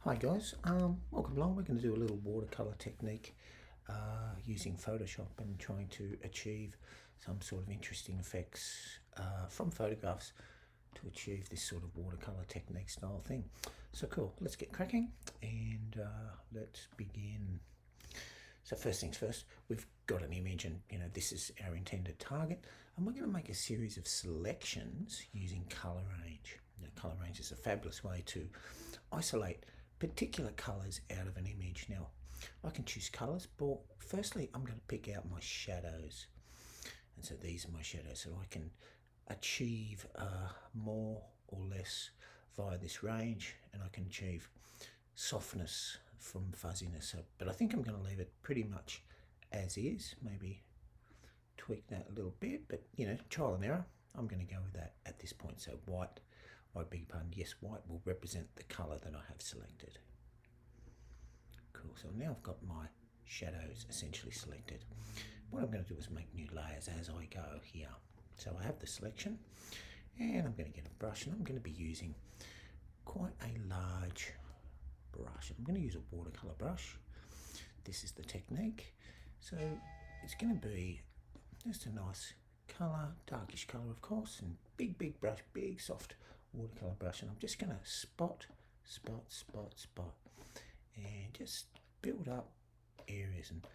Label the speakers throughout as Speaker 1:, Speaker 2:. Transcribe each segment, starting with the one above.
Speaker 1: Hi guys, welcome along. We're going to do a little watercolour technique using Photoshop and trying to achieve some sort of interesting effects from photographs to achieve this sort of watercolour technique style thing. So cool, let's get cracking and let's begin. So first things first, we've got an image and this is our intended target, and we're going to make a series of selections using colour range. Now, colour range is a fabulous way to isolate particular colours out of an image. Now, I can choose colours, but firstly I'm going to pick out my shadows, and so these are my shadows, so I can achieve more or less via this range, and I can achieve softness from fuzziness. So, but I think I'm going to leave it pretty much as is, maybe tweak that a little bit, but trial and error. I'm going to go with that at this point. So white, I beg your pardon, yes, white will represent the colour that I have selected. Cool, so now I've got my shadows essentially selected. What I'm going to do is make new layers as I go here. So I have the selection, and I'm going to get a brush, and I'm going to be using quite a large brush. I'm going to use a watercolour brush. This is the technique. So it's going to be just a nice colour, darkish colour of course, and big brush, big soft watercolour brush, and I'm just going to spot, and just build up areas. And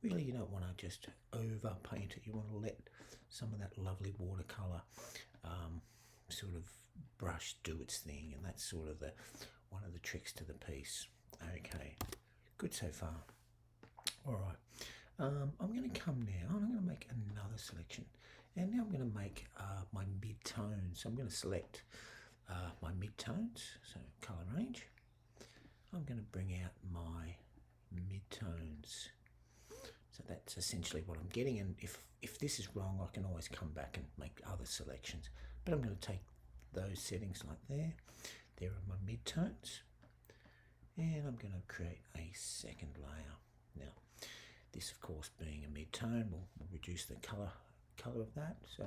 Speaker 1: really you don't want to just over paint it. You want to let some of that lovely watercolour sort of brush do its thing, and that's sort of one of the tricks to the piece. Okay, good so far. All right, I'm going to come now and I'm going to make another selection, and now I'm going to make my mid-tones. So I'm going to select my mid-tones, so colour range. I'm going to bring out my mid-tones. So that's essentially what I'm getting, and if this is wrong, I can always come back and make other selections. But I'm going to take those settings like there. There are my mid-tones, and I'm going to create a second layer. Now, this of course being a mid-tone will reduce the colour of that. So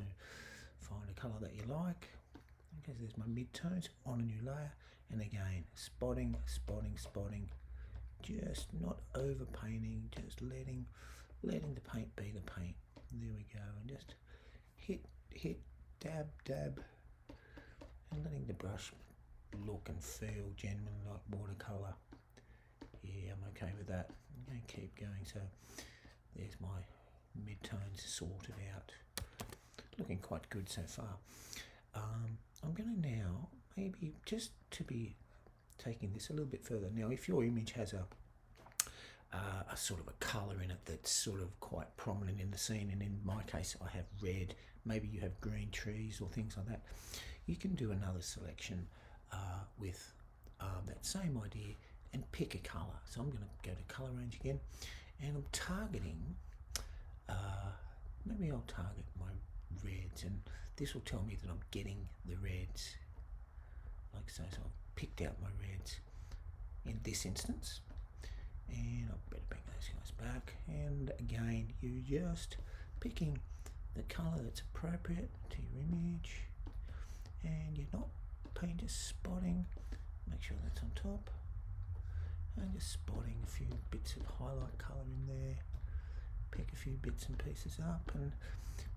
Speaker 1: find a colour that you like. Okay, so there's my mid-tones on a new layer, and again spotting, just not over painting, just letting the paint be the paint. There we go, and just hit, dab, and letting the brush look and feel genuinely like watercolour. Yeah, I'm okay with that. I'm going to keep going. So there's my mid-tones sorted out, looking quite good so far. I'm going to now, maybe just to be taking this a little bit further. Now, if your image has a sort of a colour in it that's sort of quite prominent in the scene, and in my case I have red, maybe you have green trees or things like that, you can do another selection with that same idea and pick a colour. So I'm going to go to colour range again, and I'm targeting, maybe I'll target my reds, and this will tell me that I'm getting the reds like so. So I've picked out my reds in this instance, and I better bring those guys back. And again, you're just picking the colour that's appropriate to your image, and you're not paint, just spotting, make sure that's on top, and just spotting a few bits of highlight colour in there, pick a few bits and pieces up, and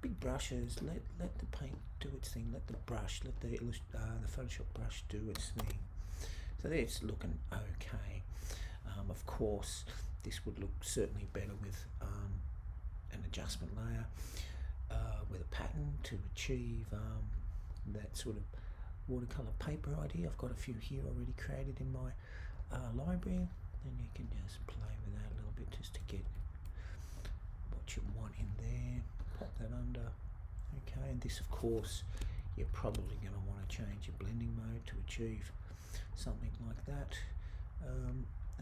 Speaker 1: big brushes, let the paint do its thing, let the brush, let the Photoshop brush do its thing. So there, it's looking okay. Of course, this would look certainly better with an adjustment layer, with a pattern to achieve that sort of watercolour paper idea. I've got a few here already created in my library, and you can just play with that a little bit just to get what you want in there. Pop that under. Okay, and this of course you're probably going to want to change your blending mode to achieve something like that.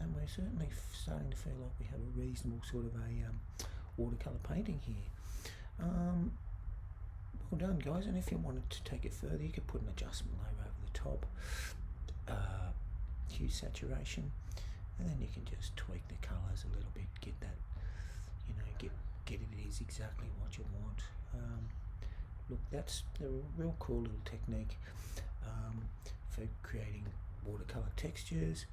Speaker 1: And we're certainly starting to feel like we have a reasonable sort of a watercolour painting here. Well done guys, and if you wanted to take it further, you could put an adjustment layer over the top, hue saturation, and then you can just tweak the colours a little bit, get that, get it is exactly what you want. Look, that's a real cool little technique for creating watercolour textures.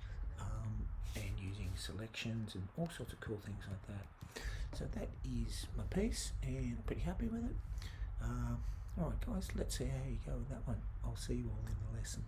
Speaker 1: selections and all sorts of cool things like that. So that is my piece, and I'm pretty happy with it. Alright guys, let's see how you go with that one. I'll see you all in the lesson.